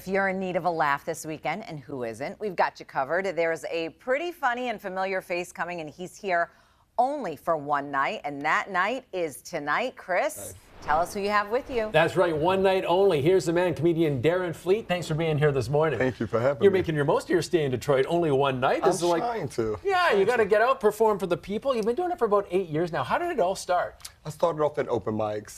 you're in need of a laugh this weekend, and who isn't, we've got you covered. There's a pretty funny and familiar face coming, and he's here only for one night, and that night is tonight. Chris, tell us who you have with you. That's right, one night only. Here's the man, comedian Darren Fleet. Thanks for being here this morning. Thank you for having me. You're making your most of your stay in Detroit, only one night. I'm trying to. Yeah, you got to get out, perform for the people. You've been doing it for about 8 years now. How did it all start? I started off at open mics,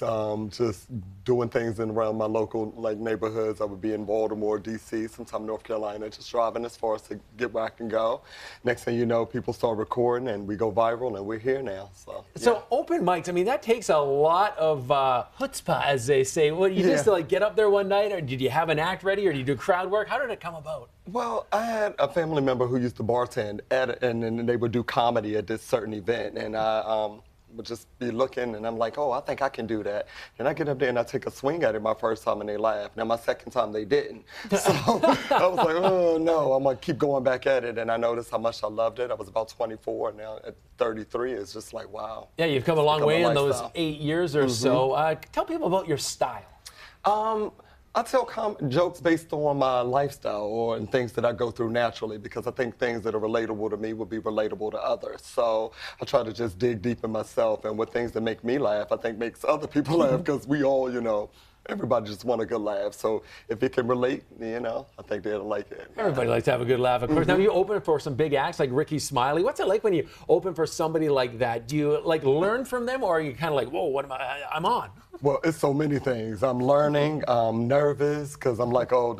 just doing things in around my local neighborhoods. I would be in Baltimore, D.C., sometime North Carolina, just driving as far as to get where I can go. Next thing you know, people start recording, and we go viral, and we're here now. So open mics, I mean, that takes a lot of chutzpah, as they say. What, you just get up there one night, or did you have an act ready, or did you do crowd work? How did it come about? Well, I had a family member who used to bartend, and then they would do comedy at this certain event, and I would just be looking, and I'm like, oh, I think I can do that. And I get up there and I take a swing at it my first time, and they laugh. Now, my second time, they didn't. So I was like, oh, no, I'm going to keep going back at it. And I noticed how much I loved it. I was about 24, and now at 33, it's just like, wow. Yeah, you've come a long way in those 8 years or so. Tell people about your style. I tell jokes based on my lifestyle and things that I go through naturally, because I think things that are relatable to me would be relatable to others. So I try to just dig deep in myself, and what things that make me laugh, I think makes other people laugh, because we all, everybody just want a good laugh. So if it can relate, I think they'll like it. Everybody likes to have a good laugh, of course. Now, you open for some big acts like Ricky Smiley. What's it like when you open for somebody like that? Do you learn from them, or are you kind of like, whoa, what am I'm on? Well, it's so many things. I'm learning, I'm nervous, because I'm like, oh,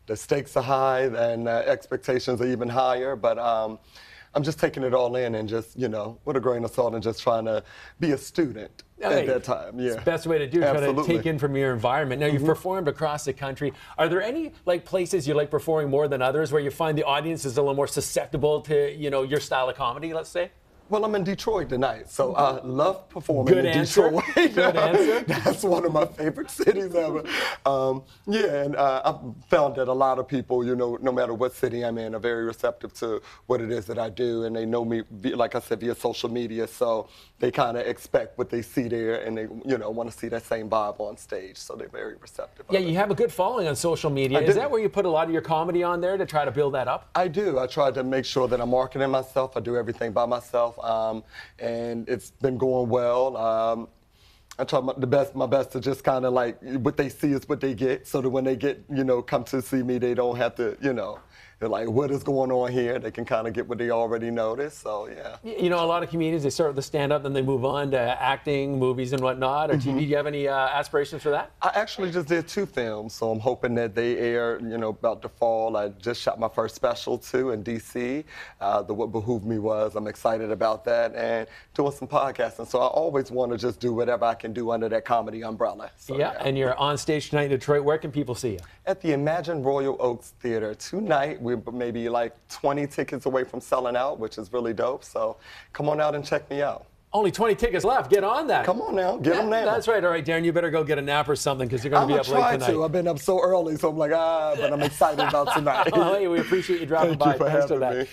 the stakes are high, and expectations are even higher, but I'm just taking it all in, and just, with a grain of salt, and just trying to be a student at that time. Yeah. It's the best way to do it, try to take in from your environment. Now, you've performed across the country. Are there any places you like performing more than others, where you find the audience is a little more susceptible to, your style of comedy, let's say? Well, I'm in Detroit tonight, so I love performing in Detroit. Good answer. That's one of my favorite cities ever. And I've found that a lot of people, no matter what city I'm in, are very receptive to what it is that I do, and they know me, like I said, via social media, so they kind of expect what they see there, and they, want to see that same vibe on stage, so they're very receptive. Yeah, you have a good following on social media. Is that where you put a lot of your comedy on there to try to build that up? I do. I try to make sure that I'm marketing myself. I do everything by myself. And it's been going well. I try my best to just kind of what they see is what they get, so that when they get, come to see me, they don't have to, they're like, what is going on here? They can kind of get what they already noticed, so yeah. A lot of comedians, they start with the stand-up, then they move on to acting, movies and whatnot, or TV. Do you have any aspirations for that? I actually just did 2 films, so I'm hoping that they air, about the fall. I just shot my first special, too, in D.C. What Behooved Me was. I'm excited about that, and doing some podcasting. So I always want to just do whatever I can do under that comedy umbrella. So, yeah, and you're on stage tonight in Detroit. Where can people see you? At the Emagine Royal Oak Theater tonight. We're maybe 20 tickets away from selling out, which is really dope. So come on out and check me out. Only 20 tickets left. Get on that. Come on now. Get them now. That's right. All right, Darren, you better go get a nap or something, because you're going to be up late tonight. I've been up so early, so I'm like, but I'm excited about tonight. Hey, we appreciate you dropping by. Thanks for having me.